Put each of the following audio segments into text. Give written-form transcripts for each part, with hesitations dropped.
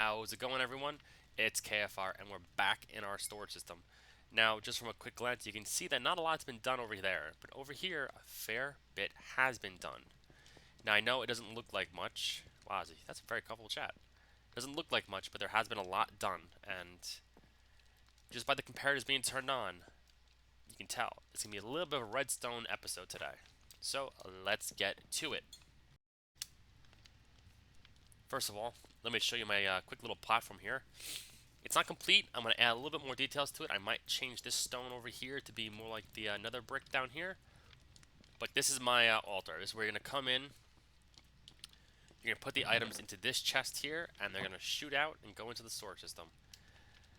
How's it going, everyone? It's KFR, and we're back in our storage system. Now, just from a quick glance, you can see that not a lot's been done over there, but over here, a fair bit has been done. Now, I know it doesn't look like much. Wow, that's a very colorful chat. Doesn't look like much, but there has been a lot done, and just by the comparatives being turned on, you can tell it's gonna be a little bit of a redstone episode today. So, let's get to it. First of all, let me show you my quick little platform here. It's not complete. I'm going to add a little bit more details to it. I might change this stone over here to be more like the another brick down here. But this is my altar. This is where you're going to come in. You're going to put the items into this chest here, and they're going to shoot out and go into the storage system.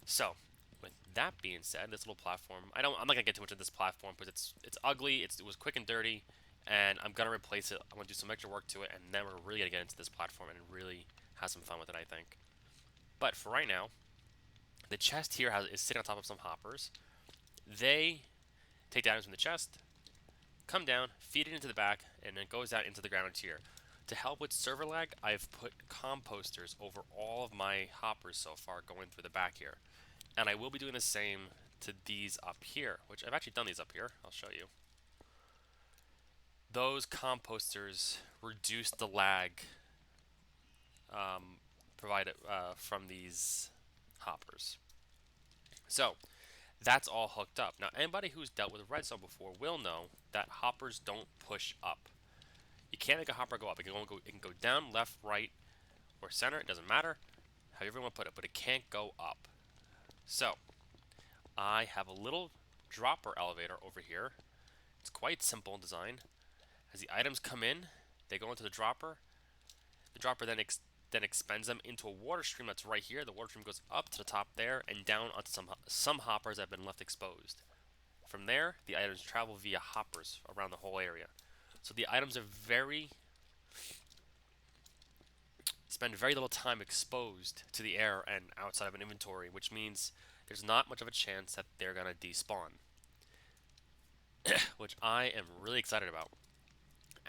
So, with that being said, this little platform, I'm not going to get too much of this platform because it's ugly, it was quick and dirty, and I'm going to replace it. I'm going to do some extra work to it, and then we're really going to get into this platform and really have some fun with it, I think. But for right now, the chest here is sitting on top of some hoppers. They take the items from the chest, come down, feed it into the back, and then it goes out into the ground here. To help with server lag, I've put composters over all of my hoppers so far going through the back here. And I will be doing the same to these up here, which I've actually done these up here. I'll show you. Those composters reduce the lag provided from these hoppers. So, that's all hooked up. Now, anybody who's dealt with redstone before will know that hoppers don't push up. You can't make a hopper go up. It can go down, left, right, or center. It doesn't matter. However you want to put it, but it can't go up. So, I have a little dropper elevator over here. It's quite simple in design. As the items come in, they go into the dropper. The dropper then expends them into a water stream that's right here. The water stream goes up to the top there and down onto some hoppers that have been left exposed. From there, the items travel via hoppers around the whole area. So the items are spend very little time exposed to the air and outside of an inventory, which means there's not much of a chance that they're gonna despawn, which I am really excited about.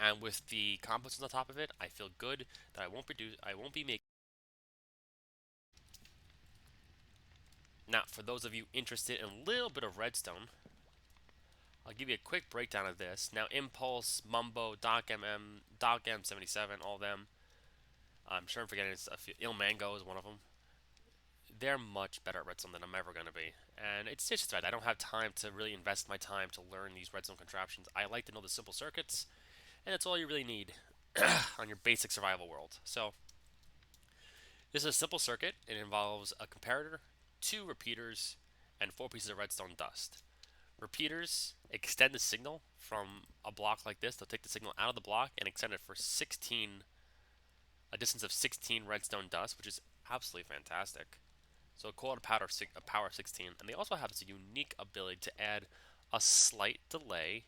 And with the compost on the top of it, I feel good that I won't be making. Now, for those of you interested in a little bit of redstone, I'll give you a quick breakdown of this. Now, Impulse, Mumbo, Doc M77, all them. I'm sure I'm forgetting a few. Il Mango is one of them. They're much better at redstone than I'm ever going to be. And it's just right. I don't have time to really invest my time to learn these redstone contraptions. I like to know the simple circuits, and that's all you really need on your basic survival world. So, this is a simple circuit. It involves a comparator, 2 repeaters, and 4 pieces of redstone dust. Repeaters extend the signal from a block like this. They'll take the signal out of the block and extend it for a distance of 16 redstone dust, which is absolutely fantastic. So call it a power of 16. And they also have this unique ability to add a slight delay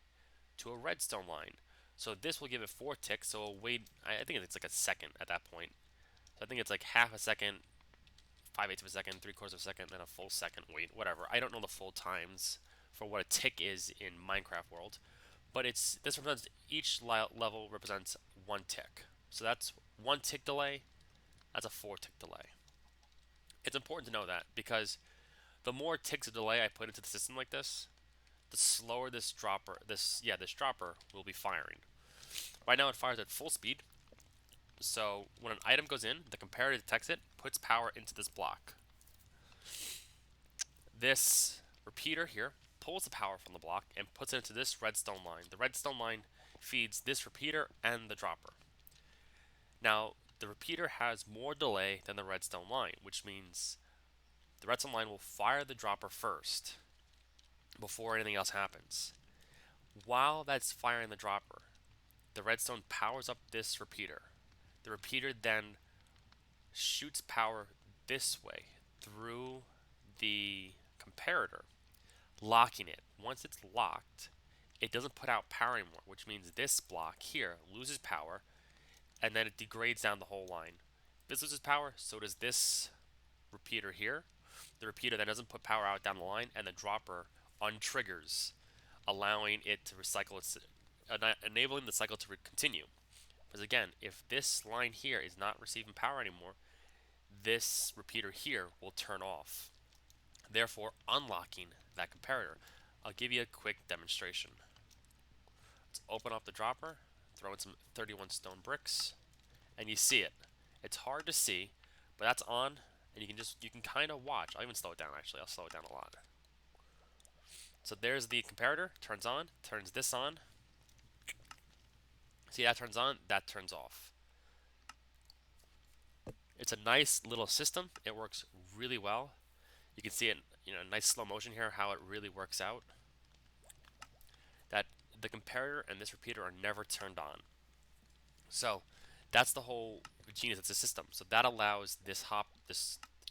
to a redstone line. So this will give it 4 ticks, so it'll wait, I think it's like a second at that point. So I think it's like half a second, 5/8 of a second, 3/4 of a second, then a full second wait, whatever. I don't know the full times for what a tick is in Minecraft world, but this represents each level represents 1 tick. So that's 1 tick delay. That's a 4 tick delay. It's important to know that because the more ticks of delay I put into the system like this, the slower this dropper will be firing. Right now it fires at full speed. So when an item goes in, the comparator detects it, puts power into this block. This repeater here pulls the power from the block and puts it into this redstone line. The redstone line feeds this repeater and the dropper. Now, the repeater has more delay than the redstone line, which means the redstone line will fire the dropper first before anything else happens. While that's firing the dropper, the redstone powers up this repeater. The repeater then shoots power this way through the comparator, locking it. Once it's locked, it doesn't put out power anymore, which means this block here loses power, and then it degrades down the whole line. If this loses power, so does this repeater here. The repeater then doesn't put power out down the line, and the dropper untriggers, allowing it to recycle enabling the cycle to continue. Because again, if this line here is not receiving power anymore, this repeater here will turn off, therefore unlocking that comparator. I'll give you a quick demonstration. Let's open up the dropper, throw in some 31 stone bricks, and you see it. It's hard to see, but that's on, and you can kind of watch. I'll even slow it down actually. I'll slow it down a lot. So there's the comparator, turns on, turns this on. See, that turns on, that turns off. It's a nice little system. It works really well. You can see it, nice slow motion here, how it really works out. That the comparator and this repeater are never turned on. So that's the whole genius. It's a system. So that allows this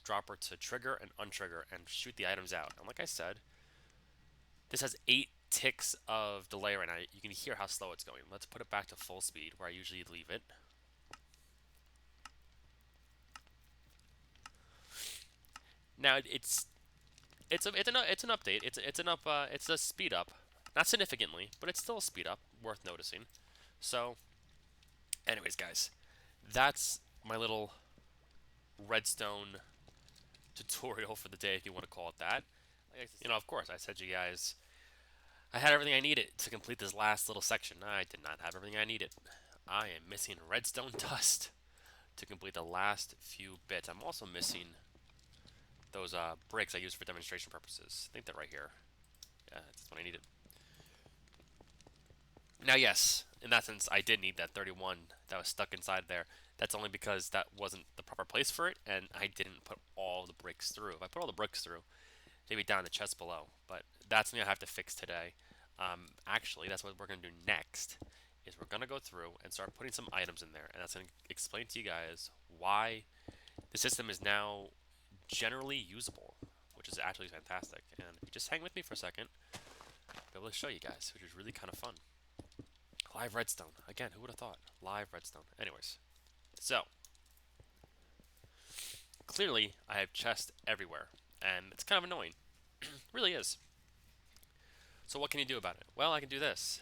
dropper to trigger and untrigger and shoot the items out. And like I said, this has 8 ticks of delay right now. You can hear how slow it's going. Let's put it back to full speed where I usually leave it. Now it's an update. It's a speed up, not significantly, but it's still a speed up worth noticing. So, anyways, guys, that's my little redstone tutorial for the day, if you want to call it that. Of course, I said you guys I had everything I needed to complete this last little section. I did not have everything I needed. I am missing redstone dust to complete the last few bits. I'm also missing those bricks I used for demonstration purposes. I think they're right here. Yeah, that's what I needed. Now, yes, in that sense, I did need that 31 that was stuck inside there. That's only because that wasn't the proper place for it, and I didn't put all the bricks through. If I put all the bricks through, they'd be down in the chest below. But that's something I have to fix today. Actually, that's what we're going to do next, is we're going to go through and start putting some items in there. And that's going to explain to you guys why the system is now generally usable, which is actually fantastic. And if you just hang with me for a second, I'll be able to show you guys, which is really kind of fun. Live redstone. Again, who would have thought? Live redstone. Anyways, so clearly I have chests everywhere, and it's kind of annoying. It really is. So what can you do about it? Well, I can do this.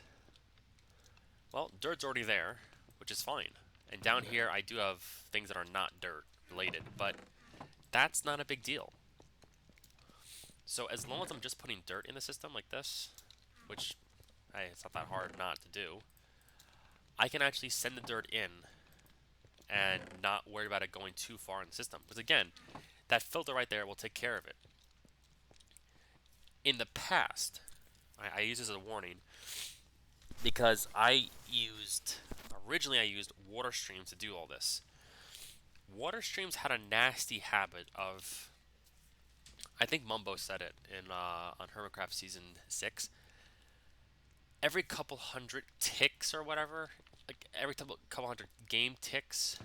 Well, dirt's already there, which is fine. And down here, I do have things that are not dirt related, but that's not a big deal. So as long as I'm just putting dirt in the system like this, which, hey, it's not that hard not to do, I can actually send the dirt in and not worry about it going too far in the system. Because again, that filter right there will take care of it. In the past, I use this as a warning, because originally I used water streams to do all this. Water streams had a nasty habit of, I think Mumbo said it on Hermitcraft Season 6, every couple hundred ticks or whatever, like every couple hundred game ticks,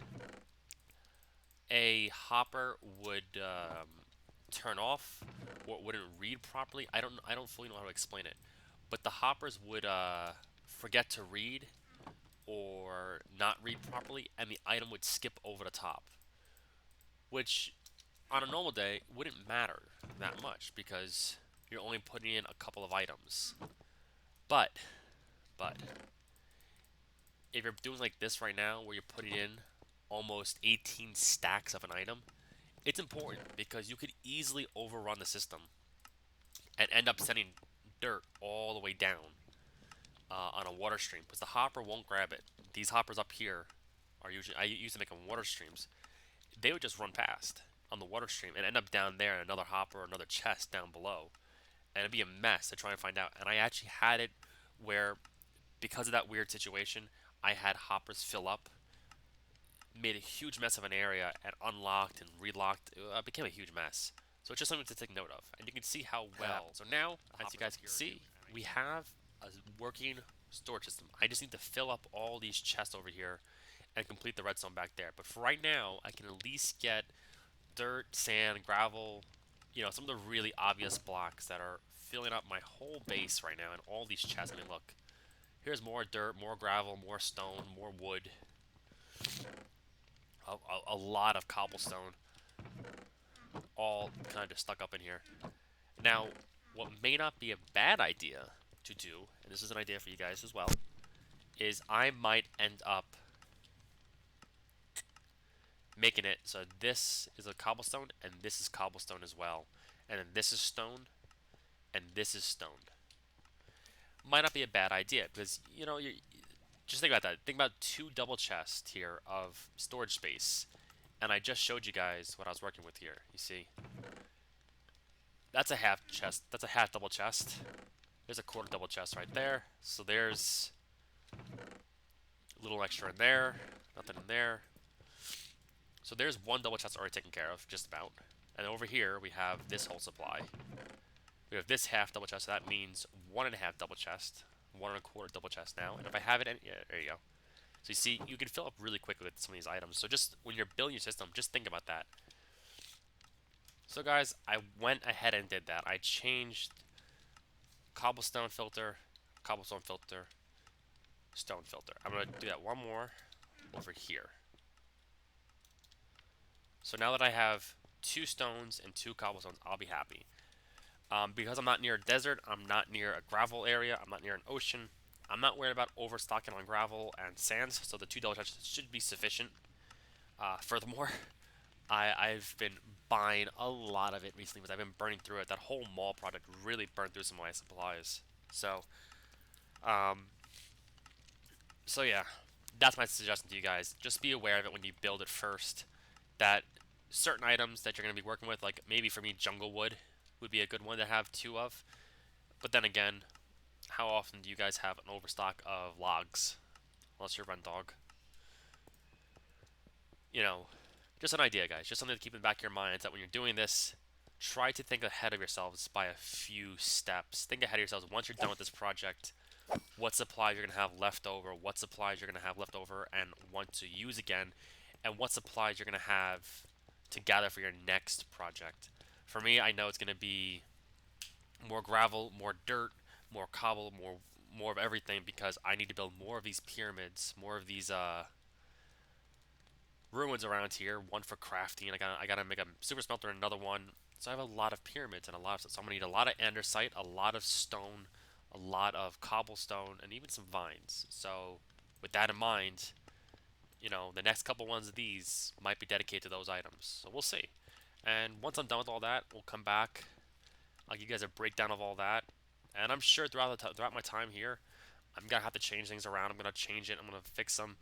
a hopper would turn off or wouldn't read properly. I don't fully know how to explain it, but the hoppers would forget to read or not read properly, and the item would skip over the top, which on a normal day wouldn't matter that much because you're only putting in a couple of items. But if you're doing like this right now, where you're putting in almost 18 stacks of an item, it's important because you could easily overrun the system and end up sending dirt all the way down on a water stream, because the hopper won't grab it. These hoppers up here are usually, I used to make them water streams. They would just run past on the water stream and end up down there in another hopper or another chest down below, and it'd be a mess to try and find out. And I actually had it where, because of that weird situation, I had hoppers fill up, made a huge mess of an area, and unlocked and relocked. It became a huge mess. So it's just something to take note of. And you can see how well. So now, as you guys can see, we have a working storage system. I just need to fill up all these chests over here and complete the redstone back there. But for right now, I can at least get dirt, sand, gravel, some of the really obvious blocks that are filling up my whole base right now and all these chests. I mean, look. Here's more dirt, more gravel, more stone, more wood. A lot of cobblestone. All kind of just stuck up in here. Now, what may not be a bad idea to do, and this is an idea for you guys as well, is I might end up making it so this is a cobblestone and this is cobblestone as well. And then this is stone and this is stone. Might not be a bad idea because, you know, you just think about that. Think about two double chests here of storage space. And I just showed you guys what I was working with here. You see? That's a half chest. That's a half double chest. There's a quarter double chest right there. So there's a little extra in there. Nothing in there. So there's one double chest already taken care of, just about. And over here, we have this whole supply. We have this half double chest, so that means 1.5 double chest. 1.25 double chest now. And if I have it, yeah, there you go. So you see, you can fill up really quickly with some of these items. So just when you're building your system, just think about that. So guys, I went ahead and did that. I changed cobblestone filter, stone filter. I'm going to do that one more over here. So now that I have 2 stones and 2 cobblestones, I'll be happy. Because I'm not near a desert, I'm not near a gravel area, I'm not near an ocean, I'm not worried about overstocking on gravel and sands, so the 2 double chests should be sufficient. Furthermore, I've been buying a lot of it recently because I've been burning through it. That whole mall project really burned through some of my supplies. Um, so yeah, that's my suggestion to you guys. Just be aware of it when you build it first. That certain items that you're going to be working with, like maybe for me, jungle wood would be a good one to have 2 of. But then again, how often do you guys have an overstock of logs? Unless you're Rendog. You know, just an idea, guys. Just something to keep in the back of your minds that when you're doing this, try to think ahead of yourselves by a few steps. Think ahead of yourselves once you're done with this project. What supplies you're going to have left over, what supplies you're going to have left over and want to use again, and what supplies you're going to have to gather for your next project. For me, I know it's going to be more gravel, more dirt, more cobble, more of everything because I need to build more of these pyramids, more of these ruins around here. One for crafting. I gotta make a super smelter, another one. So I have a lot of pyramids and a lot of stuff. So I'm gonna need a lot of andesite, a lot of stone, a lot of cobblestone, and even some vines. So with that in mind, you know, the next couple ones of these might be dedicated to those items. So we'll see. And once I'm done with all that, we'll come back. I'll give you guys a breakdown of all that. And I'm sure throughout my time here, I'm gonna have to change things around. I'm gonna change it. I'm gonna fix them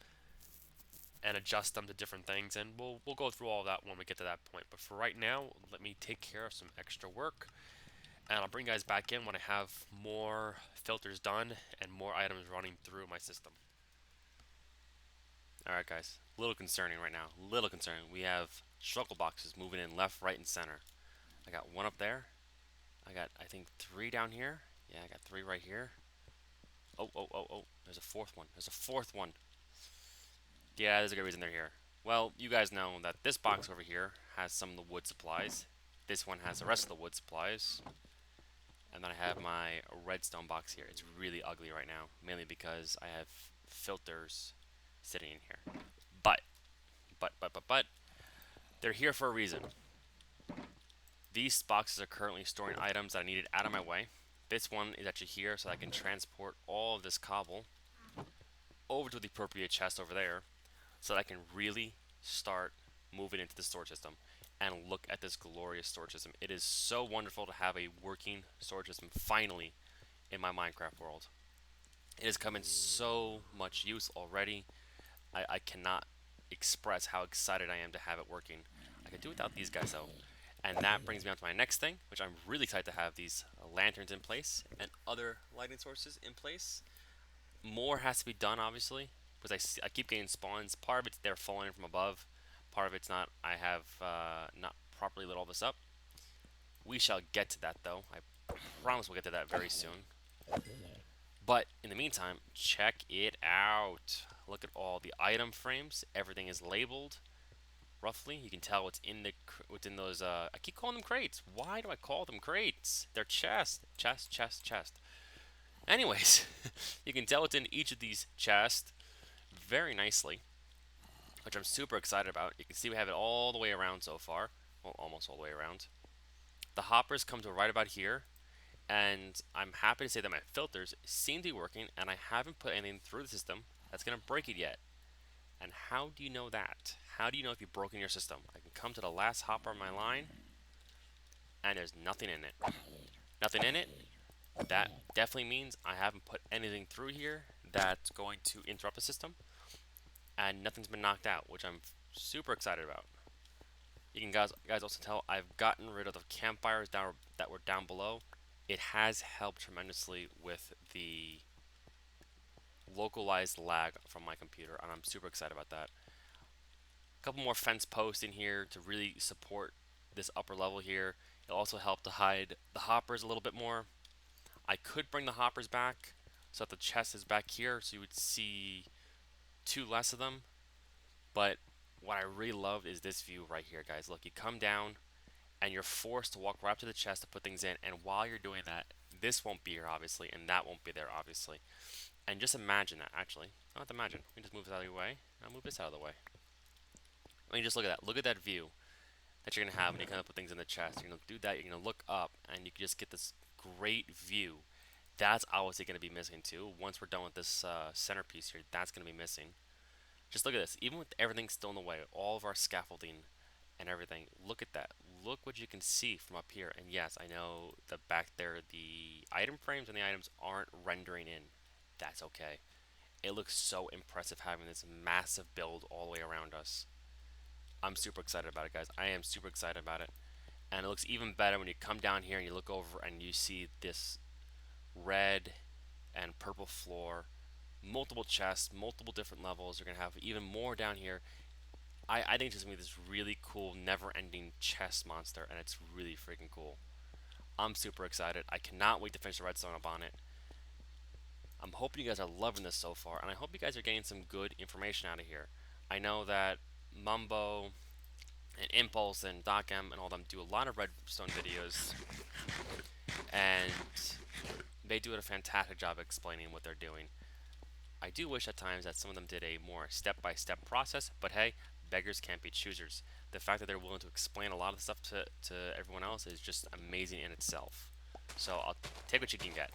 and adjust them to different things. And we'll go through all of that when we get to that point. But for right now, let me take care of some extra work. And I'll bring you guys back in when I have more filters done and more items running through my system. Alright guys, a little concerning right now. Little concerning. We have struggle boxes moving in left, right, and center. I got one up there. I got, I think, 3 down here. Yeah, I got 3 right here. Oh, oh, oh, oh. There's a 4th one. There's a 4th one. Yeah, there's a good reason they're here. Well, you guys know that this box over here has some of the wood supplies. This one has the rest of the wood supplies. And then I have my redstone box here. It's really ugly right now, mainly because I have filters sitting in here. But, they're here for a reason. These boxes are currently storing items that I needed out of my way. This one is actually here so I can transport all of this cobble over to the appropriate chest over there so that I can really start moving into the storage system and look at this glorious storage system. It is so wonderful to have a working storage system finally in my Minecraft world. It has come in so much use already. I cannot express how excited I am to have it working. I could do without these guys though. And that brings me on to my next thing, which I'm really excited to have these lanterns in place and other lighting sources in place. More has to be done, obviously, because I keep getting spawns. Part of it's they're falling from above. Part of it's not. I have not properly lit all this up. We shall get to that, though. I promise we'll get to that very soon. But in the meantime, check it out. Look at all the item frames. Everything is labeled roughly. You can tell what's in those. I keep calling them crates. Why do I call them crates? They're chests. Chest. Anyways, you can tell what's in each of these chests very nicely, which I'm super excited about. You can see we have it all the way around so far. Well, almost all the way around. The hoppers come to right about here, and I'm happy to say that my filters seem to be working, and I haven't put anything through the system that's going to break it yet. And how do you know that? How do you know if you've broken your system? I can come to the last hopper on my line, and there's nothing in it. Nothing in it, that definitely means I haven't put anything through here that's going to interrupt the system, and nothing's been knocked out, which I'm super excited about. You can guys also tell I've gotten rid of the campfires that were down below. It has helped tremendously with the localized lag from my computer, and I'm super excited about that. A couple more fence posts in here to really support this upper level here. It'll also help to hide the hoppers a little bit more. I could bring the hoppers back so that the chest is back here so you would see two less of them. But what I really love is this view right here, guys. Look, you come down and you're forced to walk right up to the chest to put things in. And while you're doing that, this won't be here, obviously, and that won't be there, obviously. And just imagine that, actually. I don't have to imagine. We can just move this out of the way. I'll move this out of the way. I mean, just look at that. Look at that view that you're going to have when you come up with things in the chest. You're going to do that. You're going to look up, and you can just get this great view. That's obviously going to be missing, too. Once we're done with this centerpiece here, that's going to be missing. Just look at this. Even with everything still in the way, all of our scaffolding and everything, look at that. Look what you can see from up here. And yes, I know that back there, the item frames and the items aren't rendering in. That's okay. It looks so impressive having this massive build all the way around us. I'm super excited about it, guys. I am super excited about it. And it looks even better when you come down here and you look over and you see this red and purple floor, multiple chests, multiple different levels. You're going to have even more down here. I think it's just going to be this really cool, never-ending chest monster, and it's really freaking cool. I'm super excited. I cannot wait to finish the redstone up on it. I'm hoping you guys are loving this so far, and I hope you guys are getting some good information out of here. I know that Mumbo and Impulse and DocM and all them do a lot of redstone videos, and they do a fantastic job explaining what they're doing. I do wish at times that some of them did a more step-by-step process, but hey, beggars can't be choosers. The fact that they're willing to explain a lot of the stuff to everyone else is just amazing in itself. So I'll take what you can get.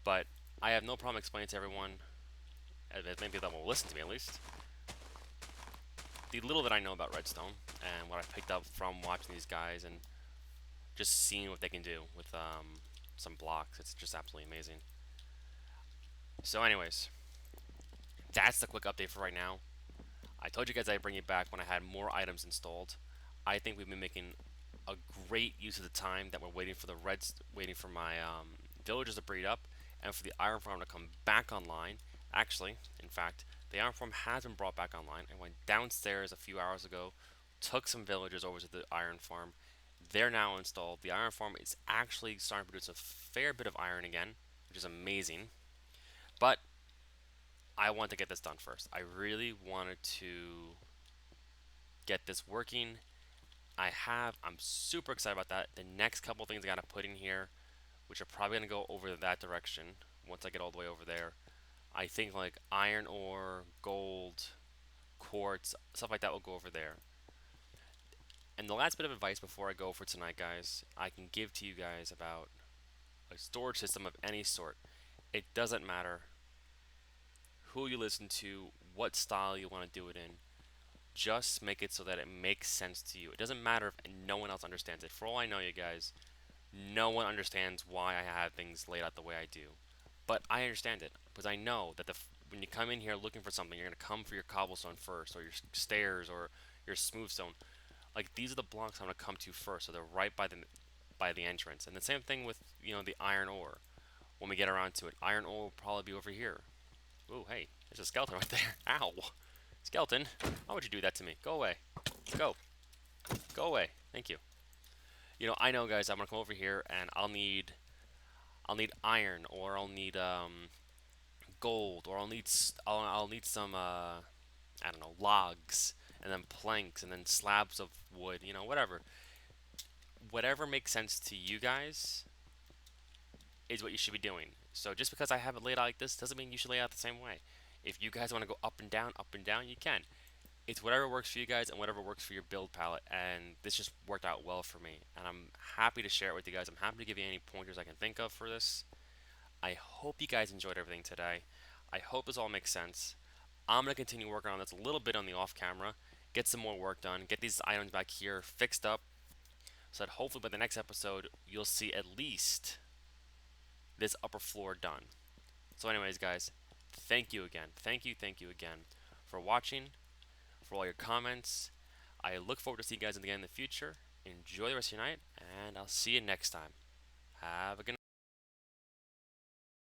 But I have no problem explaining to everyone, as many people that will listen to me at least, the little that I know about Redstone and what I've picked up from watching these guys and just seeing what they can do with some blocks. It's just absolutely amazing. So anyways, that's the quick update for right now. I told you guys I'd bring it back when I had more items installed. I think we've been making a great use of the time that we're waiting for waiting for my villagers to breed up, and for the iron farm to come back online. Actually, in fact, the iron farm has been brought back online. I went downstairs a few hours ago, took some villagers over to the iron farm. They're now installed. The iron farm is actually starting to produce a fair bit of iron again, which is amazing. But I want to get this done first. I really wanted to get this working. I'm super excited about that. The next couple things I gotta put in here, which are probably gonna go over that direction once I get all the way over there. I think like iron ore, gold, quartz, stuff like that will go over there. And the last bit of advice before I go for tonight, guys, I can give to you guys about a storage system of any sort. It doesn't matter who you listen to, what style you want to do it in. Just make it so that it makes sense to you. It doesn't matter if no one else understands it. For all I know, you guys, no one understands why I have things laid out the way I do. But I understand it because I know that when you come in here looking for something, you're going to come for your cobblestone first, or your stairs, or your smooth stone. Like these are the blocks I'm going to come to first, so they're right by the entrance. And the same thing with the iron ore. When we get around to it, iron ore will probably be over here. Ooh, hey, there's a skeleton right there. Ow, skeleton! Why would you do that to me? Go away. Go. Go away. Thank you. I know, guys. I'm gonna come over here and I'll need iron, or I'll need gold, or I'll need some I don't know, logs, and then planks, and then slabs of wood. Whatever. Whatever makes sense to you guys is what you should be doing. So just because I have it laid out like this doesn't mean you should lay it out the same way. If you guys want to go up and down, you can. It's whatever works for you guys and whatever works for your build palette, and this just worked out well for me, and I'm happy to share it with you guys. I'm happy to give you any pointers I can think of for this. I hope you guys enjoyed everything today. I hope this all makes sense. I'm going to continue working on this a little bit on the off camera, get some more work done, get these items back here fixed up, so that hopefully by the next episode, you'll see at least this upper floor done. So anyways, guys, thank you again. Thank you again for watching, for all your comments. I look forward to seeing you guys again in the future. Enjoy the rest of your night, and I'll see you next time. Have a good night.